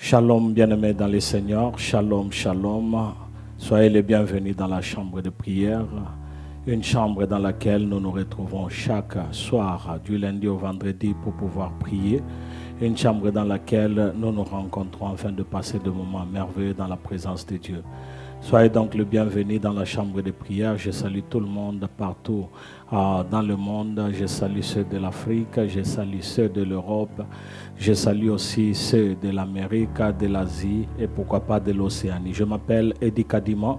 Shalom, bien-aimés dans le Seigneur. Shalom, shalom. Soyez les bienvenus dans la chambre de prière. Une chambre dans laquelle nous nous retrouvons chaque soir, du lundi au vendredi, pour pouvoir prier. Une chambre dans laquelle nous nous rencontrons afin de passer des moments merveilleux dans la présence de Dieu. Soyez donc le bienvenu dans la chambre de prière. Je salue tout le monde partout dans le monde. Je salue ceux de l'Afrique, je salue ceux de l'Europe. Je salue aussi ceux de l'Amérique, de l'Asie et pourquoi pas de l'Océanie. Je m'appelle Eddie Kadima.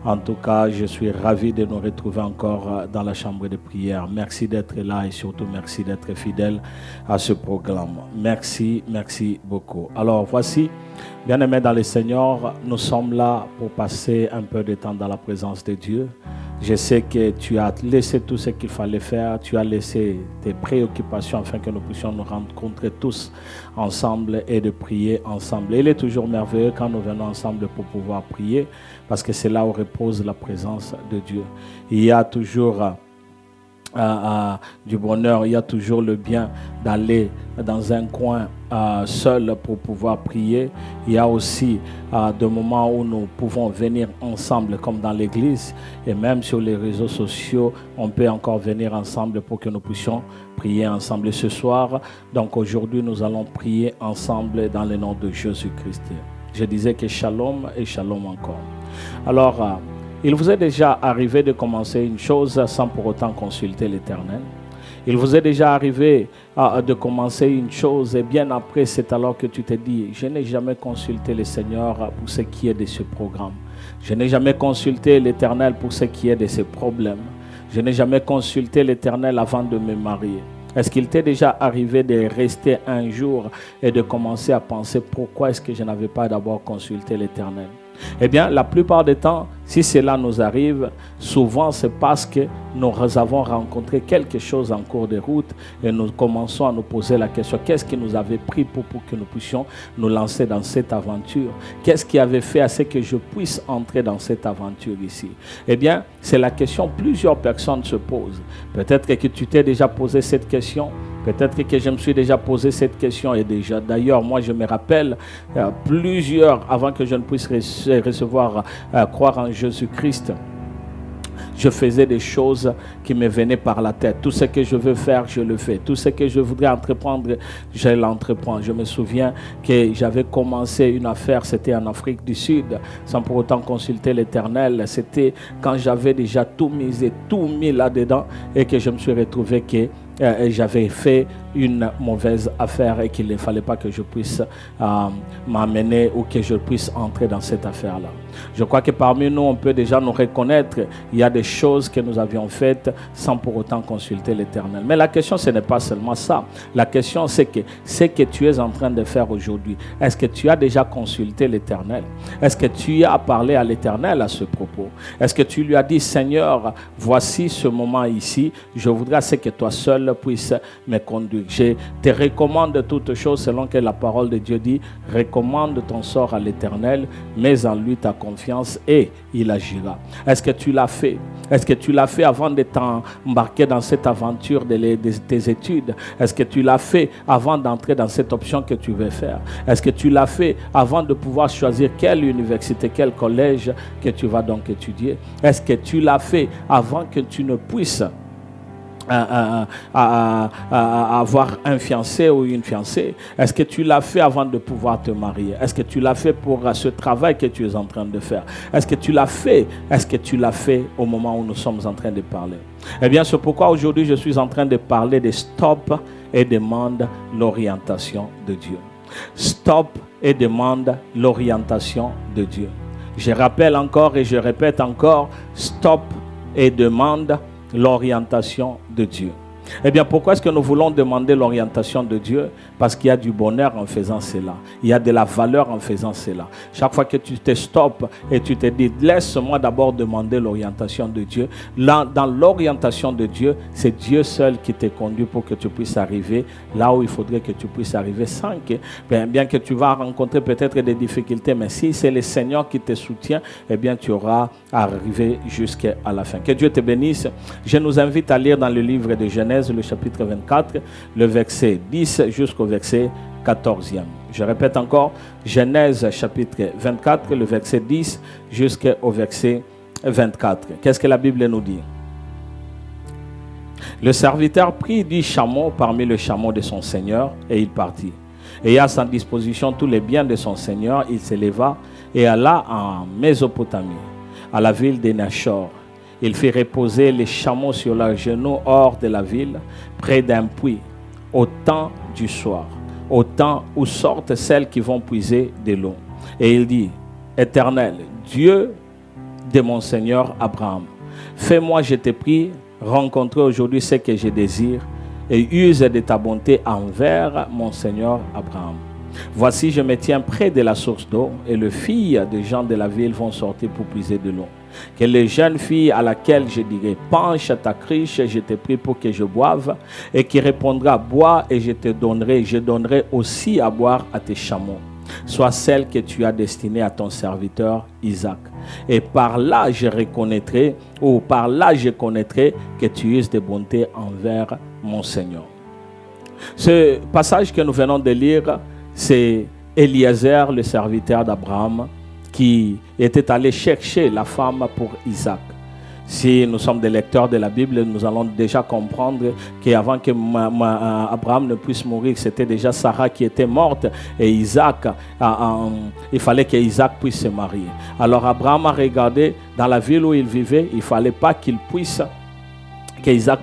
En tout cas, je suis ravi de nous retrouver encore dans la chambre de prière. Merci d'être là et surtout merci d'être fidèle à ce programme. Merci, merci beaucoup. Alors voici, bien-aimés dans le Seigneur, nous sommes là pour passer un peu de temps dans la présence de Dieu. Je sais que tu as laissé tout ce qu'il fallait faire, tu as laissé tes préoccupations afin que nous puissions nous rencontrer tous ensemble et de prier ensemble. Il est toujours merveilleux quand nous venons ensemble pour pouvoir prier parce que c'est là où repose la présence de Dieu. Il y a toujours du bonheur, il y a toujours le bien d'aller dans un coin seul pour pouvoir prier. Il y a aussi des moments où nous pouvons venir ensemble comme dans l'église et même sur les réseaux sociaux, on peut encore venir ensemble pour que nous puissions prier ensemble. Et ce soir, donc aujourd'hui, nous allons prier ensemble dans le nom de Jésus-Christ. Je disais que shalom et shalom encore. Alors, il vous est déjà arrivé de commencer une chose sans pour autant consulter l'Éternel. Il vous est déjà arrivé de commencer une chose et bien après, c'est alors que tu te dis, je n'ai jamais consulté le Seigneur pour ce qui est de ce programme. Je n'ai jamais consulté l'Éternel pour ce qui est de ses problèmes. Je n'ai jamais consulté l'Éternel avant de me marier. Est-ce qu'il t'est déjà arrivé de rester un jour et de commencer à penser pourquoi est-ce que je n'avais pas d'abord consulté l'Éternel? Eh bien, la plupart du temps, si cela nous arrive, souvent c'est parce que nous avons rencontré quelque chose en cours de route et nous commençons à nous poser la question, qu'est-ce qui nous avait pris pour que nous puissions nous lancer dans cette aventure? Qu'est-ce qui avait fait à ce que je puisse entrer dans cette aventure ici? Eh bien, c'est la question que plusieurs personnes se posent. Peut-être que tu t'es déjà posé cette question. Peut-être que je me suis déjà posé cette question et déjà. D'ailleurs, moi, je me rappelle plusieurs, avant que je ne puisse croire en Jésus-Christ, je faisais des choses qui me venaient par la tête. Tout ce que je veux faire, je le fais. Tout ce que je voudrais entreprendre, je l'entreprends. Je me souviens que j'avais commencé une affaire, c'était en Afrique du Sud, sans pour autant consulter l'Éternel. C'était quand j'avais déjà tout misé, tout mis là-dedans et que je me suis retrouvé que j'avais fait une mauvaise affaire et qu'il ne fallait pas que je puisse m'amener ou que je puisse entrer dans cette affaire-là. Je crois que parmi nous, on peut déjà nous reconnaître. Il y a des choses que nous avions faites sans pour autant consulter l'Éternel. Mais la question, ce n'est pas seulement ça. La question, c'est que ce que tu es en train de faire aujourd'hui, est-ce que tu as déjà consulté l'Éternel? Est-ce que tu as parlé à l'Éternel à ce propos? Est-ce que tu lui as dit, Seigneur, voici ce moment ici, je voudrais que toi seul puisses me conduire. Je te recommande toutes choses selon que la parole de Dieu dit, recommande ton sort à l'Éternel, mets en lui ta confiance et il agira. Est-ce que tu l'as fait? Est-ce que tu l'as fait avant de t'embarquer dans cette aventure de tes études? Est-ce que tu l'as fait avant d'entrer dans cette option que tu veux faire? Est-ce que tu l'as fait avant de pouvoir choisir quelle université, quel collège que tu vas donc étudier? Est-ce que tu l'as fait avant que tu ne puisses avoir un fiancé ou une fiancée? Est-ce que tu l'as fait avant de pouvoir te marier? Est-ce que tu l'as fait pour ce travail que tu es en train de faire? Est-ce que tu l'as fait? Est-ce que tu l'as fait au moment où nous sommes en train de parler? Eh bien, c'est pourquoi aujourd'hui je suis en train de parler de stop et demande l'orientation de Dieu. Stop et demande l'orientation de Dieu. Je rappelle encore et je répète encore, stop et demande l'orientation de Dieu. Eh bien, pourquoi est-ce que nous voulons demander l'orientation de Dieu? Parce qu'il y a du bonheur en faisant cela. Il y a de la valeur en faisant cela. Chaque fois que tu te stoppes et tu te dis, laisse-moi d'abord demander l'orientation de Dieu. Là, dans l'orientation de Dieu, c'est Dieu seul qui te conduit pour que tu puisses arriver là où il faudrait que tu puisses arriver sans que, bien que tu vas rencontrer peut-être des difficultés, mais si c'est le Seigneur qui te soutient, eh bien, tu auras arrivé jusqu'à la fin. Que Dieu te bénisse. Je nous invite à lire dans le livre de Genèse, le chapitre 24, le verset 10 jusqu'au verset 14e. Je répète encore, Genèse chapitre 24, le verset 10 jusqu'au verset 24. Qu'est-ce que la Bible nous dit? Le serviteur prit 10 chameaux parmi les chameaux de son seigneur et il partit. Ayant à sa disposition tous les biens de son seigneur, il s'éleva et alla en Mésopotamie, à la ville de Nachor. Il fit reposer les chameaux sur leurs genoux hors de la ville, près d'un puits, au temps du soir, au temps où sortent celles qui vont puiser de l'eau. Et il dit, Éternel, Dieu de mon Seigneur Abraham, fais-moi, je te prie, rencontrer aujourd'hui ce que je désire et use de ta bonté envers mon Seigneur Abraham. Voici, je me tiens près de la source d'eau et les filles des gens de la ville vont sortir pour puiser de l'eau. Que les jeunes filles à laquelle je dirai, penche ta cruche, je te prie pour que je boive, et qui répondra, bois et je donnerai aussi à boire à tes chameaux, soit celle que tu as destinée à ton serviteur Isaac. Et par là je connaîtrai que tu uses de bonté envers mon Seigneur. Ce passage que nous venons de lire, c'est Eliezer, le serviteur d'Abraham, qui était allé chercher la femme pour Isaac. Si nous sommes des lecteurs de la Bible, nous allons déjà comprendre qu'avant que Abraham ne puisse mourir, c'était déjà Sarah qui était morte et Isaac, il fallait qu'Isaac puisse se marier. Alors Abraham a regardé dans la ville où il vivait, il ne fallait pas qu'Isaac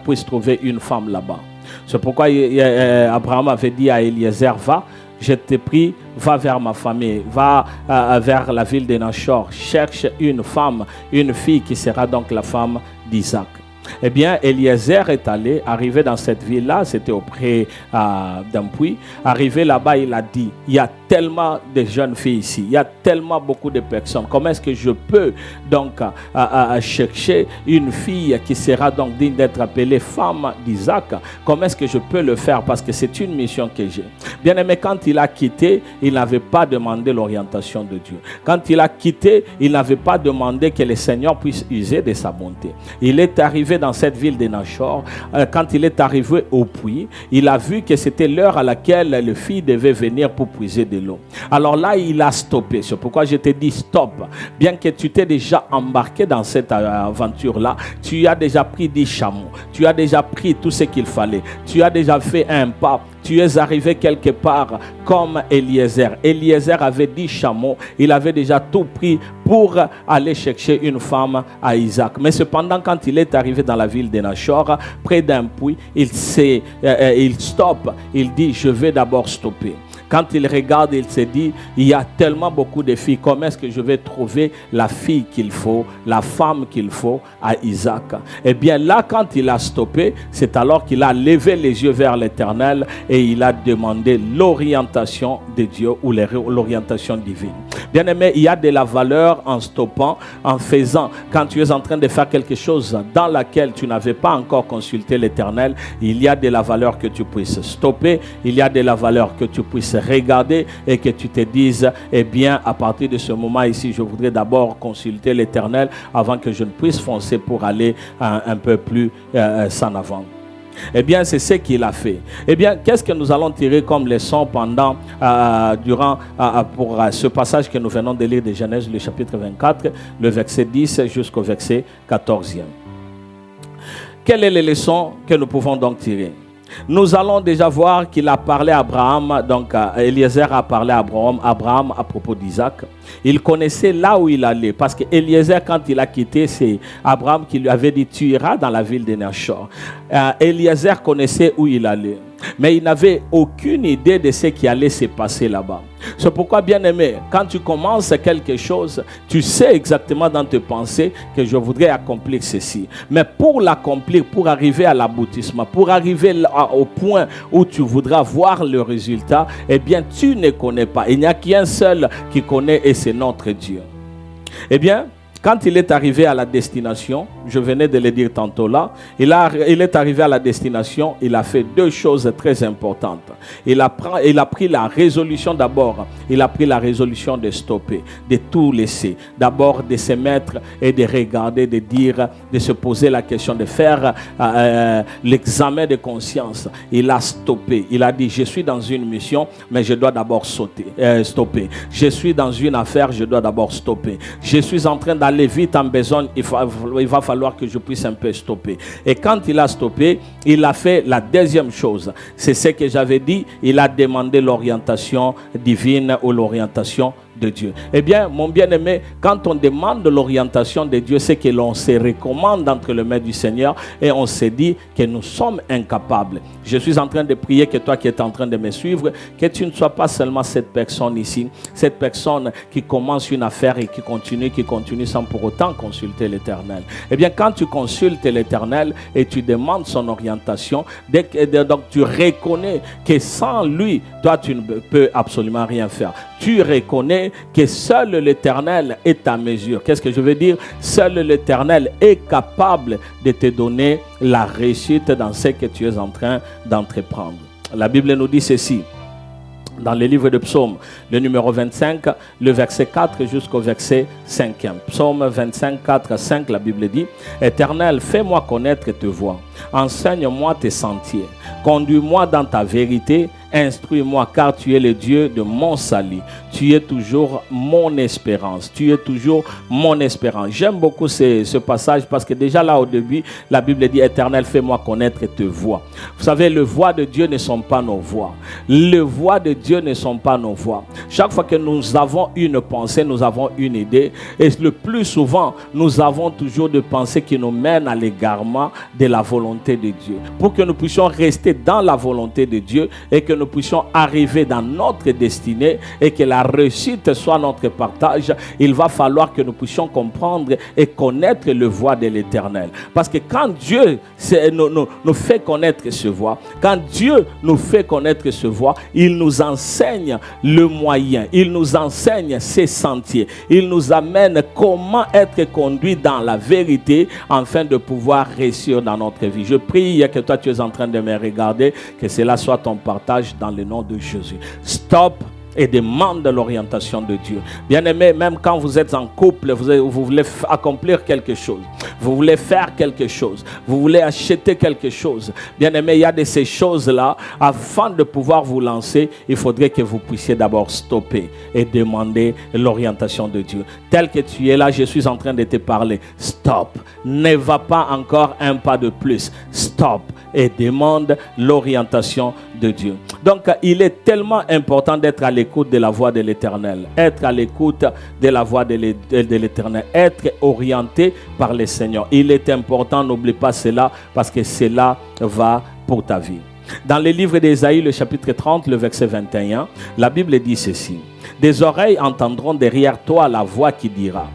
puisse trouver une femme là-bas. C'est pourquoi Abraham avait dit à Eliezer, va, je te prie, va vers ma famille, va vers la ville de Nachor, cherche une femme, une fille qui sera donc la femme d'Isaac. Eh bien, Eliezer est arrivé dans cette ville-là, c'était auprès d'un puits. Arrivé là-bas, il a dit, il y a tellement de jeunes filles ici, il y a tellement beaucoup de personnes. Comment est-ce que je peux donc chercher une fille qui sera donc digne d'être appelée femme d'Isaac? Comment est-ce que je peux le faire? Parce que c'est une mission que j'ai. Bien aimé, quand il a quitté, il n'avait pas demandé l'orientation de Dieu. Quand il a quitté, il n'avait pas demandé que le Seigneur puisse user de sa bonté. Il est arrivé dans cette ville de Nachor. Quand il est arrivé au puits, il a vu que c'était l'heure à laquelle les filles devaient venir pour puiser de l'eau. Alors là, il a stoppé. C'est pourquoi je te dis stop. Bien que tu t'es déjà embarqué dans cette aventure-là, tu as déjà pris 10 chameaux. Tu as déjà pris tout ce qu'il fallait. Tu as déjà fait un pas. Tu es arrivé quelque part comme Eliezer. Eliezer avait 10 chameaux. Il avait déjà tout pris pour aller chercher une femme à Isaac. Mais cependant, quand il est arrivé dans la ville de Nachor, près d'un puits, il stoppe. Il dit, je vais d'abord stopper. Quand il regarde, il se dit, il y a tellement beaucoup de filles, comment est-ce que je vais trouver la fille qu'il faut, la femme qu'il faut à Isaac? Eh bien là, quand il a stoppé, c'est alors qu'il a levé les yeux vers l'Éternel et il a demandé l'orientation de Dieu ou l'orientation divine. Bien aimé, il y a de la valeur en stoppant, en faisant. Quand tu es en train de faire quelque chose dans laquelle tu n'avais pas encore consulté l'Éternel, il y a de la valeur que tu puisses stopper, il y a de la valeur que tu puisses regarder et que tu te dises, eh bien, à partir de ce moment ici, je voudrais d'abord consulter l'Éternel avant que je ne puisse foncer pour aller un peu plus en avant. Eh bien, c'est ce qu'il a fait. Eh bien, qu'est-ce que nous allons tirer comme leçon pour ce passage que nous venons de lire de Genèse, le chapitre 24, le verset 10 jusqu'au verset 14e. Quelle est la leçon que nous pouvons donc tirer? Nous allons déjà voir qu'il a parlé à Abraham, donc Eliezer a parlé à Abraham à propos d'Isaac. Il connaissait là où il allait, parce que Eliezer, quand il a quitté, c'est Abraham qui lui avait dit, tu iras dans la ville de Nachor. Eliezer connaissait où il allait, mais il n'avait aucune idée de ce qui allait se passer là-bas. C'est pourquoi, bien aimé, quand tu commences quelque chose, tu sais exactement dans tes pensées que je voudrais accomplir ceci. Mais pour l'accomplir, pour arriver à l'aboutissement, pour arriver au point où tu voudras voir le résultat, eh bien, tu ne connais pas. Il n'y a qu'un seul qui connaît et c'est notre Dieu. Eh bien, quand il est arrivé à la destination, je venais de le dire tantôt là, il est arrivé à la destination, il a fait deux choses très importantes. Il a pris la résolution d'abord, il a pris la résolution de stopper, de tout laisser. D'abord de se mettre et de regarder, de dire, de se poser la question, de faire l'examen de conscience. Il a stoppé, il a dit, je suis dans une mission, mais je dois d'abord stopper. Je suis dans une affaire, je dois d'abord stopper. Je suis en train d'aller vite en besogne, il va falloir que je puisse un peu stopper. Et quand il a stoppé, il a fait la deuxième chose. C'est ce que j'avais dit, il a demandé l'orientation divine ou l'orientation de Dieu. Eh bien, mon bien-aimé, quand on demande l'orientation de Dieu, c'est que l'on se recommande entre les mains du Seigneur et on se dit que nous sommes incapables. Je suis en train de prier que toi qui es en train de me suivre, que tu ne sois pas seulement cette personne ici, cette personne qui commence une affaire et qui continue sans pour autant consulter l'Éternel. Eh bien, quand tu consultes l'Éternel et tu demandes son orientation, donc tu reconnais que sans lui, toi tu ne peux absolument rien faire. Tu reconnais que seul l'Éternel est à mesure. Qu'est-ce que je veux dire? Seul l'Éternel est capable de te donner la réussite dans ce que tu es en train d'entreprendre. La Bible nous dit ceci. Dans le livre de Psaume, le numéro 25, le verset 4 jusqu'au verset 5. Psaume 25, 4 à 5, la Bible dit, « Éternel, fais-moi connaître tes voies, enseigne-moi tes sentiers, conduis-moi dans ta vérité, instruis-moi car tu es le Dieu de mon salut. Tu es toujours mon espérance. Tu es toujours mon espérance. » J'aime beaucoup ce passage parce que déjà là au début, la Bible dit, « Éternel, fais-moi connaître tes voies. » Vous savez, les voies de Dieu ne sont pas nos voies. Les voies de Dieu ne sont pas nos voies. Chaque fois que nous avons une pensée, nous avons une idée. Et le plus souvent, nous avons toujours des pensées qui nous mènent à l'égarement de la volonté de Dieu. Pour que nous puissions rester dans la volonté de Dieu et que nous puissions arriver dans notre destinée et que la réussite soit notre partage, il va falloir que nous puissions comprendre et connaître le voie de l'Éternel. Parce que quand Dieu nous fait connaître ce voie, quand Dieu nous fait connaître ce voie, il nous enseigne le moyen, il nous enseigne ses sentiers, il nous amène comment être conduit dans la vérité afin de pouvoir réussir dans notre vie. Je prie que toi tu es en train de me regarder, que cela soit ton partage dans le nom de Jésus. Stop et demande l'orientation de Dieu. Bien-aimé, même quand vous êtes en couple, vous voulez accomplir quelque chose, vous voulez faire quelque chose, vous voulez acheter quelque chose. Bien-aimé, il y a de ces choses-là, afin de pouvoir vous lancer, il faudrait que vous puissiez d'abord stopper et demander l'orientation de Dieu. Tel que tu es là, je suis en train de te parler. Stop. Ne va pas encore un pas de plus. Stop et demande l'orientation de Dieu. Donc, il est tellement important d'être à l'écoute de la voix de l'Éternel. Être à l'écoute de la voix de l'Éternel. Être orienté par le Seigneur. Il est important, n'oublie pas cela, parce que cela va pour ta vie. Dans le livre d'Ésaïe, le chapitre 30, le verset 21, la Bible dit ceci. « Des oreilles entendront derrière toi la voix qui dira. »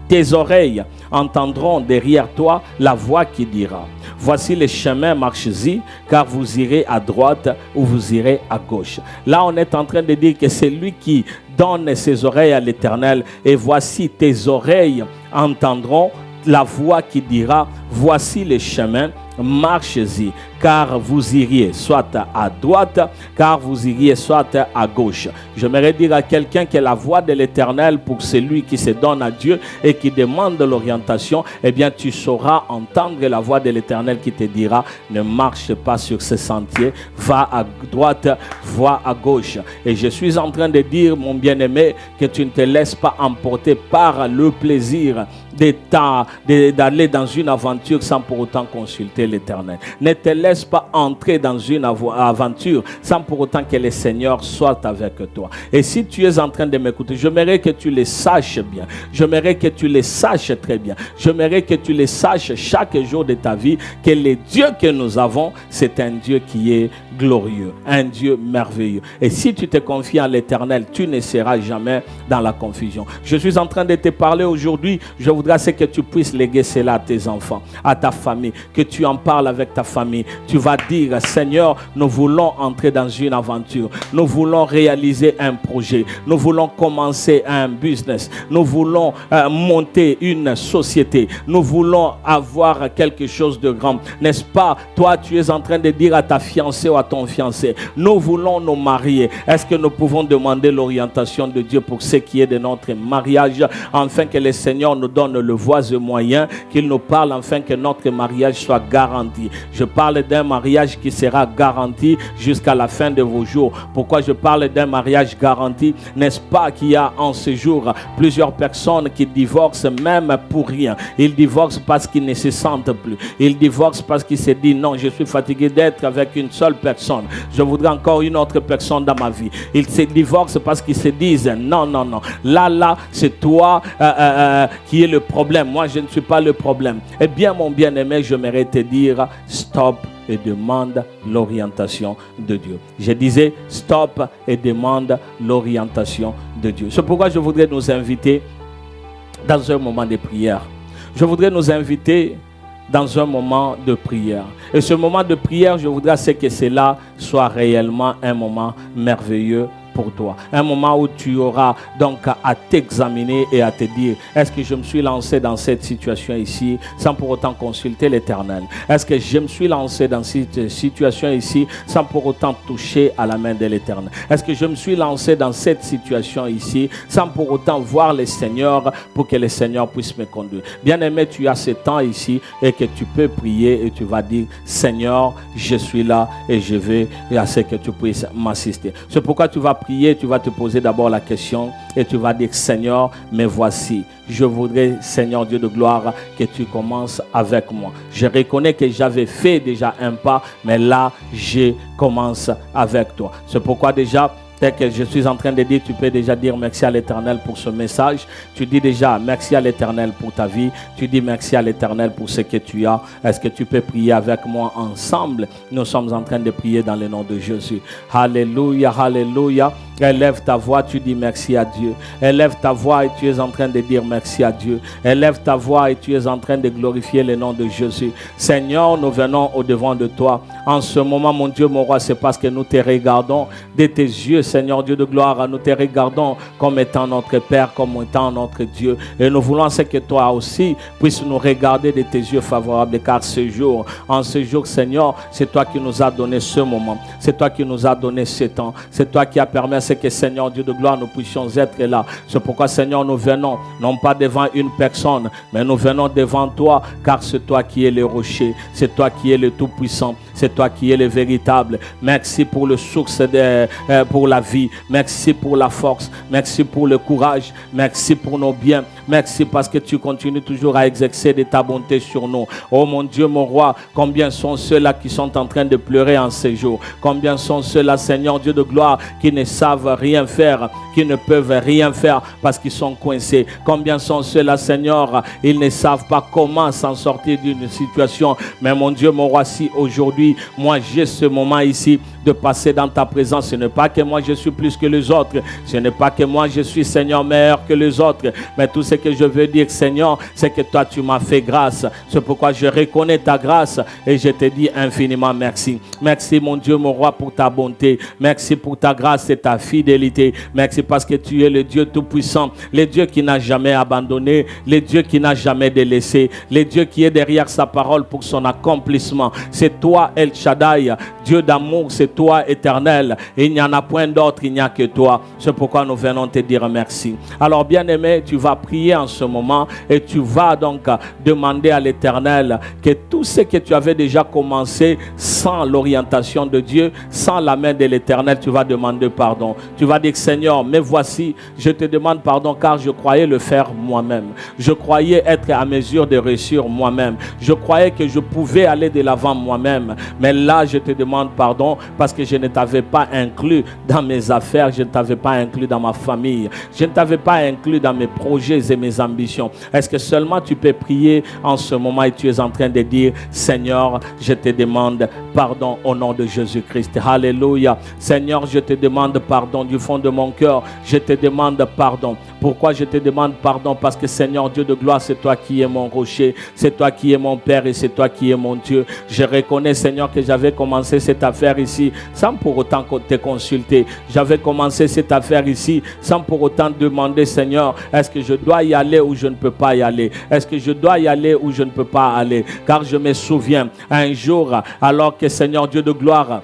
Tes oreilles entendront derrière toi la voix qui dira. Voici les chemins, marchez-y, car vous irez à droite ou vous irez à gauche. Là, on est en train de dire que c'est lui qui donne ses oreilles à l'Éternel. Et voici tes oreilles entendront la voix qui dira, voici les chemins, marchez-y, car vous iriez soit à droite, car vous iriez soit à gauche. J'aimerais dire à quelqu'un que la voix de l'Éternel pour celui qui se donne à Dieu et qui demande l'orientation, eh bien tu sauras entendre la voix de l'Éternel qui te dira, ne marche pas sur ce sentier, va à droite, va à gauche. Et je suis en train de dire, mon bien-aimé, que tu ne te laisses pas emporter par le plaisir d'aller dans une aventure sans pour autant consulter l'Éternel. Ne te laisse pas entrer dans une aventure sans pour autant que le Seigneur soit avec toi. Et si tu es en train de m'écouter, j'aimerais que tu le saches bien. J'aimerais que tu le saches très bien. J'aimerais que tu le saches chaque jour de ta vie que le Dieu que nous avons, c'est un Dieu qui est glorieux, un Dieu merveilleux. Et si tu te confies à l'Éternel, tu ne seras jamais dans la confusion. Je suis en train de te parler aujourd'hui. Je voudrais que tu puisses léguer cela à tes enfants, à ta famille, que tu en parles avec ta famille. Tu vas dire, Seigneur, nous voulons entrer dans une aventure. Nous voulons réaliser un projet. Nous voulons commencer un business. Nous voulons monter une société. Nous voulons avoir quelque chose de grand. N'est-ce pas? Toi, tu es en train de dire à ta fiancée ou à ton fiancé, nous voulons nous marier. Est-ce que nous pouvons demander l'orientation de Dieu pour ce qui est de notre mariage, afin que le Seigneur nous donne le voie et moyen, qu'il nous parle afin que notre mariage soit garanti. Je parle d'un mariage qui sera garanti jusqu'à la fin de vos jours. Pourquoi je parle d'un mariage garanti? N'est-ce pas qu'il y a en ce jour plusieurs personnes qui divorcent même pour rien. Ils divorcent parce qu'ils ne se sentent plus. Ils divorcent parce qu'ils se disent non, je suis fatigué d'être avec une seule personne. Je voudrais encore une autre personne dans ma vie. Ils se divorcent parce qu'ils se disent non, non, non. Là, c'est toi qui est le problème. Moi, je ne suis pas le problème. Eh bien, mon bien-aimé, j'aimerais te dire stop et demande l'orientation de Dieu. Je disais stop et demande l'orientation de Dieu. C'est pourquoi je voudrais nous inviter dans un moment de prière. Je voudrais nous inviter dans un moment de prière. Et ce moment de prière, je voudrais que cela soit réellement un moment merveilleux pour toi. Un moment où tu auras donc à t'examiner et à te dire, est-ce que je me suis lancé dans cette situation ici sans pour autant consulter l'Éternel? Est-ce que je me suis lancé dans cette situation ici sans pour autant toucher à la main de l'Éternel? Est-ce que je me suis lancé dans cette situation ici sans pour autant voir le Seigneur pour que le Seigneur puisse me conduire? Bien-aimé, tu as ce temps ici et que tu peux prier et tu vas dire, Seigneur, je suis là et je vais à ce que tu puisses m'assister. C'est pourquoi tu vas prier, tu vas te poser d'abord la question et tu vas dire, Seigneur, me voici. Je voudrais, Seigneur Dieu de gloire, que tu commences avec moi. Je reconnais que j'avais fait déjà un pas, mais là, je commence avec toi. C'est pourquoi déjà, tel que je suis en train de dire, tu peux déjà dire merci à l'Éternel pour ce message. Tu dis déjà merci à l'Éternel pour ta vie. Tu dis merci à l'Éternel pour ce que tu as. Est-ce que tu peux prier avec moi ensemble? Nous sommes en train de prier dans le nom de Jésus. Alléluia, alléluia. Élève ta voix, tu dis merci à Dieu. Élève ta voix et tu es en train de dire merci à Dieu. Élève ta voix et tu es en train de glorifier le nom de Jésus. Seigneur, nous venons au-devant de toi. En ce moment, mon Dieu, mon roi, c'est parce que nous te regardons de tes yeux, Seigneur Dieu de gloire. Nous te regardons comme étant notre Père, comme étant notre Dieu. Et nous voulons que toi aussi puisses nous regarder de tes yeux favorables. Car en ce jour, Seigneur, c'est toi qui nous as donné ce moment. C'est toi qui nous as donné ce temps. C'est toi qui as permis que, Seigneur Dieu de gloire, nous puissions être là. C'est pourquoi, Seigneur, nous venons, non pas devant une personne, mais nous venons devant toi, car c'est toi qui es le rocher. C'est toi qui es le Tout-Puissant. C'est toi qui es le véritable. Merci pour le source pour la vie. Merci pour la force. Merci pour le courage. Merci pour nos biens. Merci parce que tu continues toujours à exercer de ta bonté sur nous. Oh mon Dieu, mon roi, combien sont ceux-là qui sont en train de pleurer en ces jours? Combien sont ceux-là, Seigneur Dieu de gloire, qui ne savent rien faire, qui ne peuvent rien faire parce qu'ils sont coincés? Combien sont ceux-là, Seigneur, ils ne savent pas comment s'en sortir d'une situation? Mais mon Dieu, mon roi, si aujourd'hui, moi j'ai ce moment ici de passer dans ta présence, ce n'est pas que moi je suis plus que les autres, ce n'est pas que moi je suis, Seigneur, meilleur que les autres, mais tout ce que je veux dire, Seigneur, c'est que toi tu m'as fait grâce. C'est pourquoi je reconnais ta grâce et je te dis infiniment merci. Merci mon Dieu, mon roi, pour ta bonté. Merci pour ta grâce et ta fidélité. Merci parce que tu es le Dieu tout-puissant, le Dieu qui n'a jamais abandonné, le Dieu qui n'a jamais délaissé, le Dieu qui est derrière sa parole pour son accomplissement. C'est toi, El Shaddai, Dieu d'amour, c'est toi, éternel. Il n'y en a point d'autre, il n'y a que toi. C'est pourquoi nous venons te dire merci. Alors, bien-aimé, tu vas prier en ce moment et tu vas donc demander à l'Éternel que tout ce que tu avais déjà commencé sans l'orientation de Dieu, sans la main de l'Éternel, tu vas demander pardon. Tu vas dire, Seigneur, mais voici, je te demande pardon car je croyais le faire moi-même. Je croyais être à mesure de réussir moi-même. Je croyais que je pouvais aller de l'avant moi-même. Mais là, je te demande pardon parce que je ne t'avais pas inclus dans mes affaires, je ne t'avais pas inclus dans ma famille, je ne t'avais pas inclus dans mes projets et mes ambitions. Est-ce que seulement tu peux prier en ce moment et tu es en train de dire, Seigneur, je te demande pardon au nom de Jésus-Christ. Alléluia. Seigneur, je te demande pardon du fond de mon cœur. Je te demande pardon. Pourquoi je te demande pardon? Parce que Seigneur Dieu de gloire, c'est toi qui es mon rocher, c'est toi qui es mon Père et c'est toi qui es mon Dieu. Je reconnais, Seigneur, que j'avais commencé cette affaire ici sans pour autant te consulter. J'avais commencé cette affaire ici sans pour autant demander, Seigneur, est-ce que je dois y aller ou je ne peux pas y aller? Est-ce que je dois y aller ou je ne peux pas aller? Car je me souviens un jour, alors que Seigneur Dieu de gloire,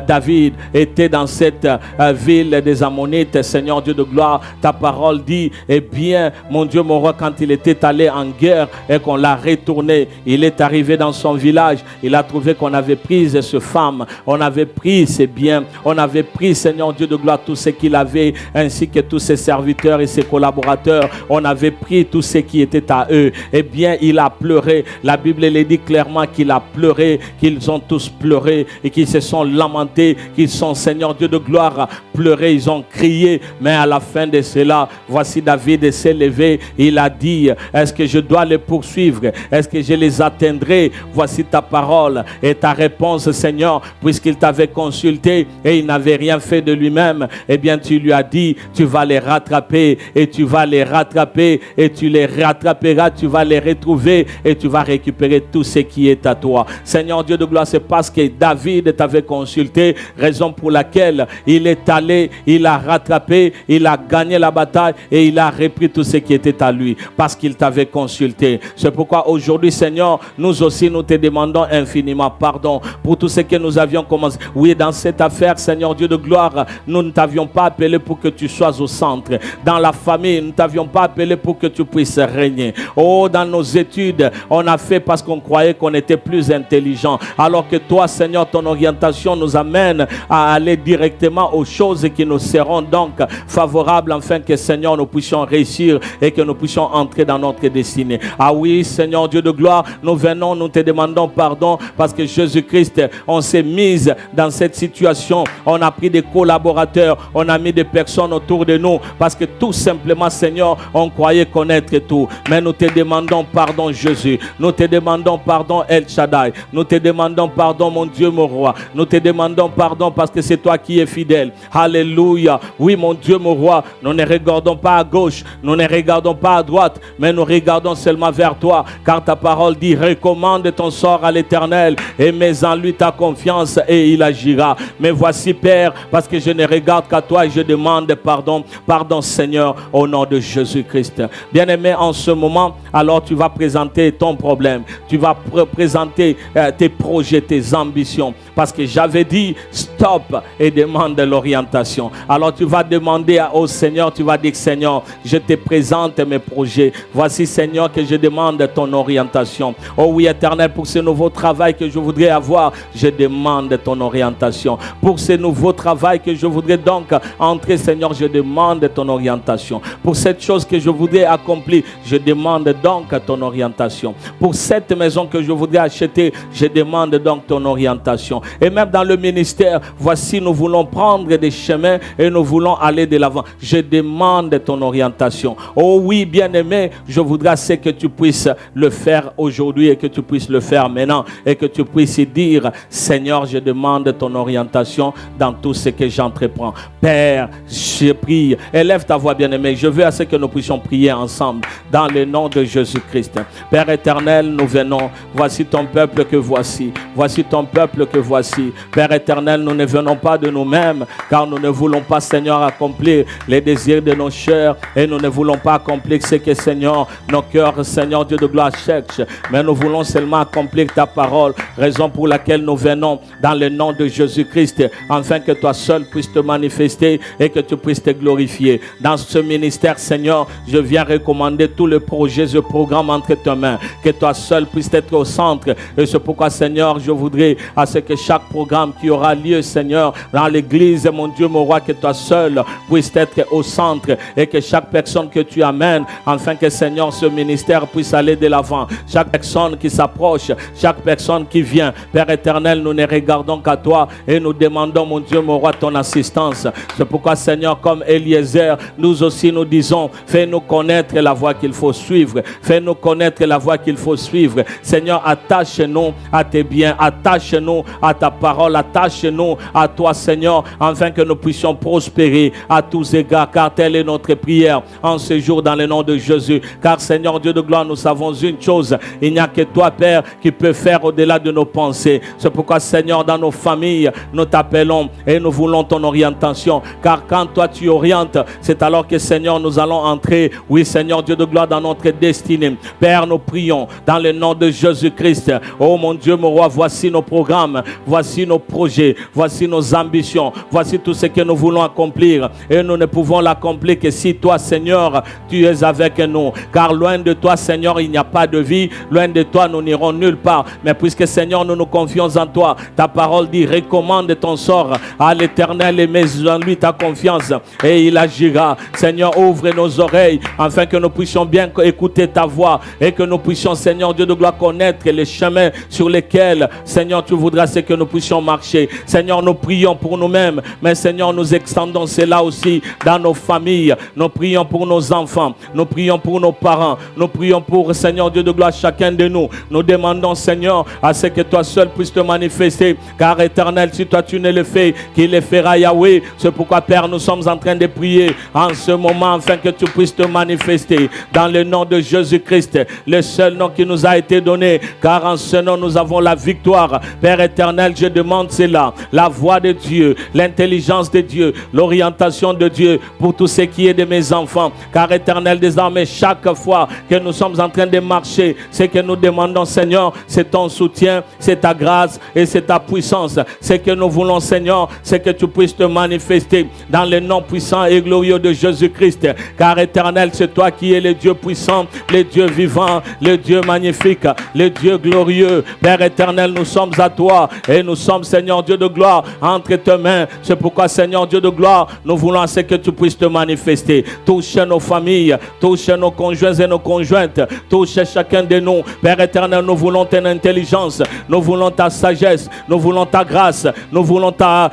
David était dans cette ville des Ammonites, Seigneur Dieu de gloire, ta parole dit, eh bien, mon Dieu, mon roi, quand il était allé en guerre et qu'on l'a retourné, il est arrivé dans son village, il a trouvé qu'on avait pris ses femmes, on avait pris ses biens, on avait pris, Seigneur Dieu de gloire, tout ce qu'il avait, ainsi que tous ses serviteurs et ses collaborateurs, on avait pris tout ce qui était à eux. Eh bien, il a pleuré. La Bible le dit clairement qu'il a pleuré, qu'ils ont tous pleuré et qu'ils se sont lamentés, qu'ils sont, Seigneur Dieu de gloire, pleurés, ils ont crié, mais à la fin de cela, voici David s'est levé, il a dit, est-ce que je dois les poursuivre? Est-ce que je les atteindrai? Voici ta parole et ta réponse, Seigneur, puisqu'il t'avait consulté et il n'avait rien fait de lui-même, eh bien tu lui as dit, tu vas les rattraper et tu vas les rattraper et tu les rattraperas, tu vas les retrouver et tu vas récupérer tout ce qui est à toi. Seigneur Dieu de gloire, c'est parce que David t'avait consulté, raison pour laquelle il est allé, il a rattrapé, il a gagné la bataille et il a repris tout ce qui était à lui, parce qu'il t'avait consulté. C'est pourquoi aujourd'hui, Seigneur, nous aussi nous te demandons infiniment pardon pour tout ce que nous avions commencé. Oui, dans cette affaire, Seigneur Dieu de gloire, nous ne t'avions pas appelé pour que tu sois au centre. Dans la famille, nous ne t'avions pas appelé pour que tu puisses régner. Oh, dans nos études, on a fait parce qu'on croyait qu'on était plus intelligent, alors que toi, Seigneur, ton orientation nous amène à aller directement aux choses qui nous seront donc favorables, afin que, Seigneur, nous puissions réussir et que nous puissions entrer dans notre destinée. Ah oui, Seigneur Dieu de gloire, nous venons, nous te demandons pardon parce que Jésus-Christ, on s'est mis dans cette situation, on a pris des collaborateurs, on a mis des personnes autour de nous parce que tout simplement, Seigneur, on croyait connaître tout. Mais nous te demandons pardon, Jésus. Nous te demandons pardon, El Shaddai. Nous te demandons pardon, mon Dieu, mon roi. Nous te demandons pardon parce que c'est toi qui es fidèle. Alléluia. Oui, mon Dieu, mon roi, nous ne regardons pas à gauche, nous ne regardons pas à droite, mais nous regardons seulement vers toi, car ta parole dit, recommande ton sort à l'Éternel et mets en lui ta confiance et il agira. Mais voici, Père, parce que je ne regarde qu'à toi et je demande pardon, pardon, Seigneur, au nom de Jésus-Christ. Bien-aimé, en ce moment, alors tu vas présenter ton problème, tu vas présenter tes projets, tes ambitions, parce que j'avais dit stop et demande l'orientation. Alors tu vas demander au Seigneur, tu vas dire, Seigneur, je te présente mes projets. Voici, Seigneur, que je demande ton orientation. Oh oui, Éternel, pour ce nouveau travail que je voudrais avoir, je demande ton orientation. Pour ce nouveau travail que je voudrais donc entrer, Seigneur, je demande ton orientation. Pour cette chose que je voudrais accomplir, je demande donc ton orientation. Pour cette maison que je voudrais acheter, je demande donc ton orientation. Et même dans le ministère, voici, nous voulons prendre des chemins et nous voulons aller de l'avant. Je demande ton orientation. Oh oui, bien-aimé, je voudrais que tu puisses le faire aujourd'hui et que tu puisses le faire maintenant et que tu puisses dire, Seigneur, je demande ton orientation dans tout ce que j'entreprends. Père, je prie, élève ta voix, bien-aimé. Je veux à ce que nous puissions prier ensemble dans le nom de Jésus-Christ. Père éternel, nous venons. Voici ton peuple que voici. Voici ton peuple que voici. Père éternel, nous ne venons pas de nous-mêmes, car nous ne voulons pas, Seigneur, accomplir les désirs de nos chairs et nous ne voulons pas accomplir ce que, Seigneur, nos cœurs, Seigneur Dieu de gloire, cherchent, mais nous voulons seulement accomplir ta parole, raison pour laquelle nous venons dans le nom de Jésus-Christ, afin que toi seul puisses te manifester et que tu puisses te glorifier. Dans ce ministère, Seigneur, je viens recommander tous les projets et programmes entre tes mains, que toi seul puisses être au centre, et c'est pourquoi, Seigneur, je voudrais à ce que chaque programme qui aura lieu, Seigneur, dans l'église, mon Dieu, mon roi, que toi seul puisse être au centre et que chaque personne que tu amènes, afin que, Seigneur, ce ministère puisse aller de l'avant. Chaque personne qui s'approche, chaque personne qui vient, Père éternel, nous ne regardons qu'à toi et nous demandons, mon Dieu, mon roi, ton assistance. C'est pourquoi, Seigneur, comme Eliezer, nous aussi nous disons, fais-nous connaître la voie qu'il faut suivre. Fais-nous connaître la voie qu'il faut suivre. Seigneur, attache-nous à tes biens, attache-nous à ta parole, attache-nous à toi, Seigneur, afin que nous puissions prospérer à tous égards, car telle est notre prière en ce jour dans le nom de Jésus. Car, Seigneur Dieu de gloire, nous savons une chose, il n'y a que toi, Père, qui peut faire au-delà de nos pensées. C'est pourquoi, Seigneur, dans nos familles, nous t'appelons et nous voulons ton orientation. Car quand toi tu orientes, c'est alors que, Seigneur, nous allons entrer, oui, Seigneur Dieu de gloire, dans notre destinée. Père, nous prions dans le nom de Jésus-Christ. Oh mon Dieu, mon roi, voici nos programmes, voici nos projets, voici nos ambitions, voici tout ce que nous voulons accomplir. Et nous ne pouvons l'accomplir que si toi, Seigneur, tu es avec nous. Car loin de toi, Seigneur, il n'y a pas de vie. Loin de toi, nous n'irons nulle part. Mais puisque, Seigneur, nous nous confions en toi, ta parole dit, recommande ton sort à l'Éternel et mets en lui ta confiance et il agira. Seigneur, ouvre nos oreilles afin que nous puissions bien écouter ta voix et que nous puissions, Seigneur Dieu de gloire, connaître les chemins sur lesquels, Seigneur, tu voudras que nous puissions marcher. Seigneur, nous prions pour nous-mêmes, mais Seigneur, nous extendons cela aussi dans nos familles. Nous prions pour nos enfants, nous prions pour nos parents, nous prions pour, Seigneur Dieu de gloire, chacun de nous. Nous demandons, Seigneur, à ce que toi seul puisses te manifester, car éternel, si toi tu ne le fais, qui le fera Yahweh. C'est pourquoi, Père, nous sommes en train de prier en ce moment afin que tu puisses te manifester dans le nom de Jésus-Christ, le seul nom qui nous a été donné, car en ce nom nous avons la victoire. Père éternel, je demande cela, la voix de Dieu, l'intelligence de Dieu, l'orientation de Dieu pour tout ce qui est de mes enfants, car éternel, désormais chaque fois que nous sommes en train de marcher, ce que nous demandons, Seigneur, c'est ton soutien, c'est ta grâce et c'est ta puissance. Ce que nous voulons, Seigneur, c'est que tu puisses te manifester dans le nom puissant et glorieux de Jésus-Christ, car éternel, c'est toi qui es le Dieu puissant, le Dieu vivant, le Dieu magnifique, le Dieu glorieux. Père éternel, nous sommes à toi et nous sommes, Seigneur Dieu de gloire, entre tes mains. C'est pourquoi, Seigneur Dieu de gloire, nous voulons ce que tu puisses te manifester. Touche nos familles, touche nos conjoints et nos conjointes, touche chacun de nous. Père éternel, nous voulons ton intelligence, nous voulons ta sagesse, nous voulons ta grâce, nous voulons ta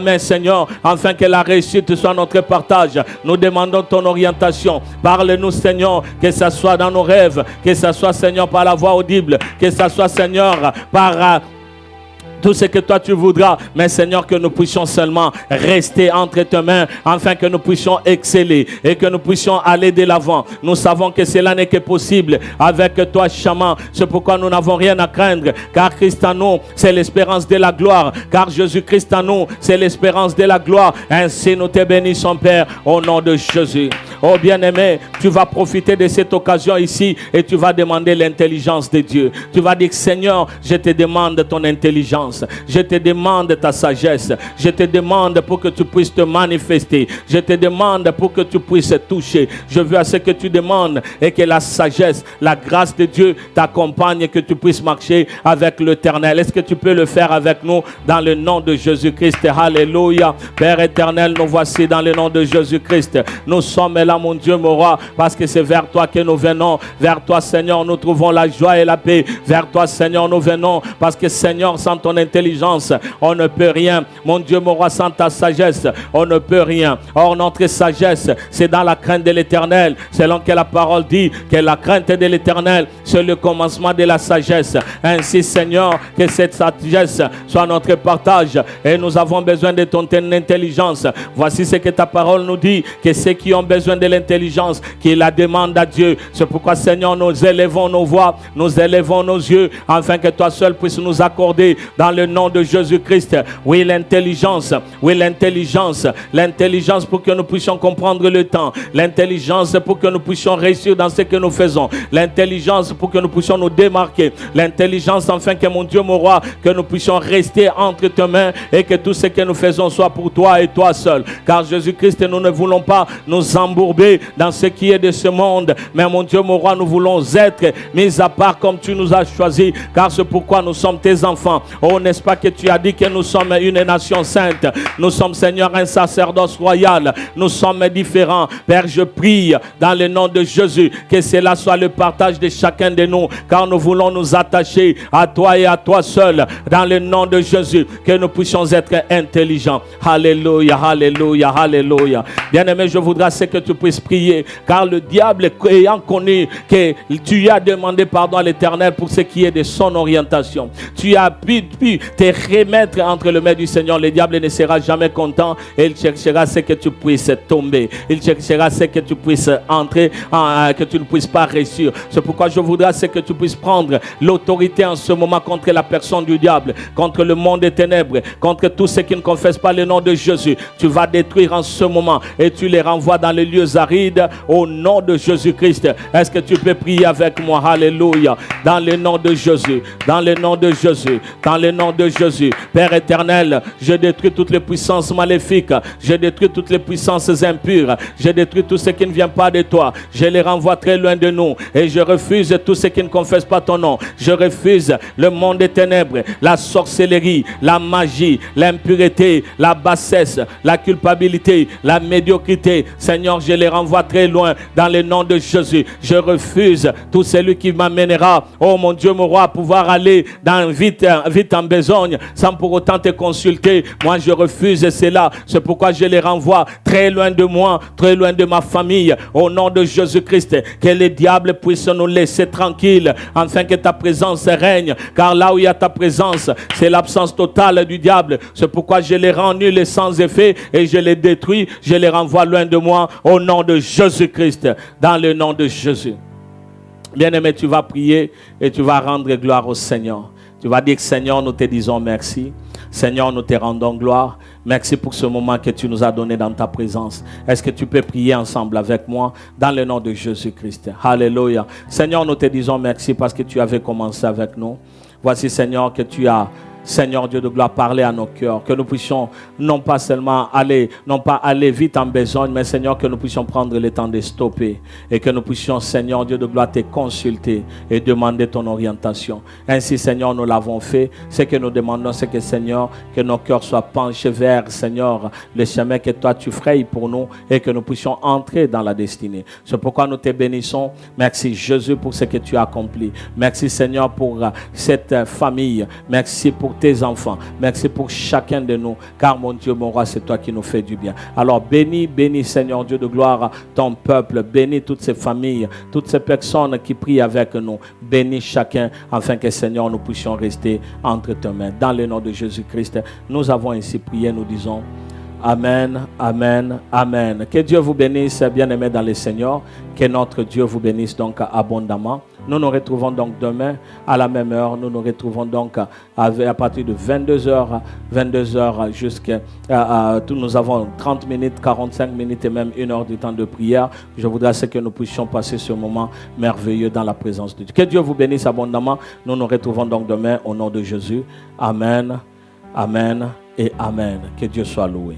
main, Seigneur, afin que la réussite soit notre partage. Nous demandons ton orientation. Parle-nous, Seigneur, que ce soit dans nos rêves, que ce soit, Seigneur, par la voix audible, que ce soit, Seigneur, par tout ce que toi tu voudras, mais Seigneur, que nous puissions seulement rester entre tes mains, afin que nous puissions exceller et que nous puissions aller de l'avant. Nous savons que cela n'est que possible avec toi, Chaman. C'est pourquoi nous n'avons rien à craindre, car Christ en nous, c'est l'espérance de la gloire, car Jésus-Christ en nous, c'est l'espérance de la gloire. Ainsi nous te bénissons, Père, au nom de Jésus. Oh bien-aimé, tu vas profiter de cette occasion ici et tu vas demander l'intelligence de Dieu. Tu vas dire, Seigneur, je te demande ton intelligence. Je te demande ta sagesse. Je te demande pour que tu puisses te manifester. Je te demande pour que tu puisses toucher. Je veux à ce que tu demandes et que la sagesse, la grâce de Dieu t'accompagne et que tu puisses marcher avec l'Éternel. Est-ce que tu peux le faire avec nous dans le nom de Jésus-Christ? Alléluia. Père éternel, nous voici dans le nom de Jésus-Christ. Nous sommes là, mon Dieu, mon roi, parce que c'est vers toi que nous venons. Vers toi, Seigneur, nous trouvons la joie et la paix. Vers toi, Seigneur, nous venons parce que, Seigneur, sans ton intelligence, on ne peut rien. Mon Dieu, mon roi, sans ta sagesse, on ne peut rien. Or, notre sagesse, c'est dans la crainte de l'Éternel. Selon que la parole dit que la crainte de l'Éternel, c'est le commencement de la sagesse. Ainsi, Seigneur, que cette sagesse soit notre partage. Et nous avons besoin de ton intelligence. Voici ce que ta parole nous dit, que ceux qui ont besoin de l'intelligence, qui la demandent à Dieu. C'est pourquoi, Seigneur, nous élevons nos voix, nous élevons nos yeux, afin que toi seul puisses nous accorder dans le nom de Jésus-Christ. Oui, l'intelligence. Oui, l'intelligence. L'intelligence pour que nous puissions comprendre le temps. L'intelligence pour que nous puissions réussir dans ce que nous faisons. L'intelligence pour que nous puissions nous démarquer. L'intelligence, enfin, que mon Dieu, mon roi, que nous puissions rester entre tes mains et que tout ce que nous faisons soit pour toi et toi seul. Car Jésus-Christ, nous ne voulons pas nous embrouiller embourbés dans ce qui est de ce monde. Mais mon Dieu, mon roi, nous voulons être mis à part comme tu nous as choisis, car c'est pourquoi nous sommes tes enfants. Oh, n'est-ce pas que tu as dit que nous sommes une nation sainte? Nous sommes, Seigneur, un sacerdoce royal. Nous sommes différents. Père, je prie dans le nom de Jésus que cela soit le partage de chacun de nous, car nous voulons nous attacher à toi et à toi seul, dans le nom de Jésus, que nous puissions être intelligents. Alléluia, alléluia, alléluia. Bien-aimé, je voudrais que tu puisses prier, car le diable, ayant connu que tu as demandé pardon à l'Éternel pour ce qui est de son orientation, tu as pu te remettre entre les mains du Seigneur. Le diable ne sera jamais content et il cherchera ce que tu puisses tomber. Il cherchera ce que tu puisses entrer, que tu ne puisses pas réussir. C'est pourquoi je voudrais que tu puisses prendre l'autorité en ce moment contre la personne du diable, contre le monde des ténèbres, contre tous ceux qui ne confessent pas le nom de Jésus. Tu vas détruire en ce moment et tu les renvoies dans les lieux arides au nom de Jésus-Christ. Est-ce que tu peux prier avec moi? Alléluia. Dans le nom de Jésus, dans le nom de Jésus, dans le nom de Jésus. Père éternel, je détruis toutes les puissances maléfiques, je détruis toutes les puissances impures, je détruis tout ce qui ne vient pas de toi, je les renvoie très loin de nous et je refuse tout ce qui ne confesse pas ton nom. Je refuse le monde des ténèbres, la sorcellerie, la magie, l'impureté, la bassesse, la culpabilité, la médiocrité. Seigneur, je les renvoie très loin dans le nom de Jésus. Je refuse tout celui qui m'amènera, oh mon Dieu, mon roi, à pouvoir aller dans vite en besogne sans pour autant te consulter. Moi, je refuse cela. C'est pourquoi je les renvoie très loin de moi, très loin de ma famille, au nom de Jésus-Christ. Que les diables puissent nous laisser tranquilles, afin que ta présence règne, car là où il y a ta présence, c'est l'absence totale du diable. C'est pourquoi je les rends nuls et sans effet et je les détruis, je les renvoie loin de moi, au nom de Jésus-Christ, dans le nom de Jésus. Bien-aimé, tu vas prier et tu vas rendre gloire au Seigneur. Tu vas dire, Seigneur, nous te disons merci. Seigneur, nous te rendons gloire. Merci pour ce moment que tu nous as donné dans ta présence. Est-ce que tu peux prier ensemble avec moi dans le nom de Jésus-Christ? Alléluia. Seigneur, nous te disons merci parce que tu avais commencé avec nous. Voici, Seigneur, que tu as, Seigneur Dieu de gloire, parler à nos cœurs, que nous puissions non pas aller vite en besogne, mais Seigneur, que nous puissions prendre le temps de stopper et que nous puissions, Seigneur Dieu de gloire, te consulter et demander ton orientation. Ainsi, Seigneur, nous l'avons fait. Ce que nous demandons, c'est que, Seigneur, que nos cœurs soient penchés vers, Seigneur, le chemin que toi tu frayes pour nous et que nous puissions entrer dans la destinée. C'est pourquoi nous te bénissons. Merci Jésus pour ce que tu as accompli. Merci Seigneur pour cette famille. Merci pour tes enfants. Merci pour chacun de nous, car mon Dieu, mon roi, c'est toi qui nous fais du bien. Alors bénis Seigneur Dieu de gloire, ton peuple, bénis toutes ces familles, toutes ces personnes qui prient avec nous. Bénis chacun, afin que Seigneur, nous puissions rester entre tes mains. Dans le nom de Jésus-Christ, nous avons ainsi prié, nous disons Amen, Amen, Amen. Que Dieu vous bénisse, bien-aimés dans le Seigneur. Que notre Dieu vous bénisse donc abondamment. Nous nous retrouvons donc demain à la même heure. Nous nous retrouvons donc à partir de 22h jusqu'à... nous avons 30 minutes, 45 minutes et même 1 heure du temps de prière. Je voudrais que nous puissions passer ce moment merveilleux dans la présence de Dieu. Que Dieu vous bénisse abondamment. Nous nous retrouvons donc demain au nom de Jésus. Amen, Amen et Amen. Que Dieu soit loué.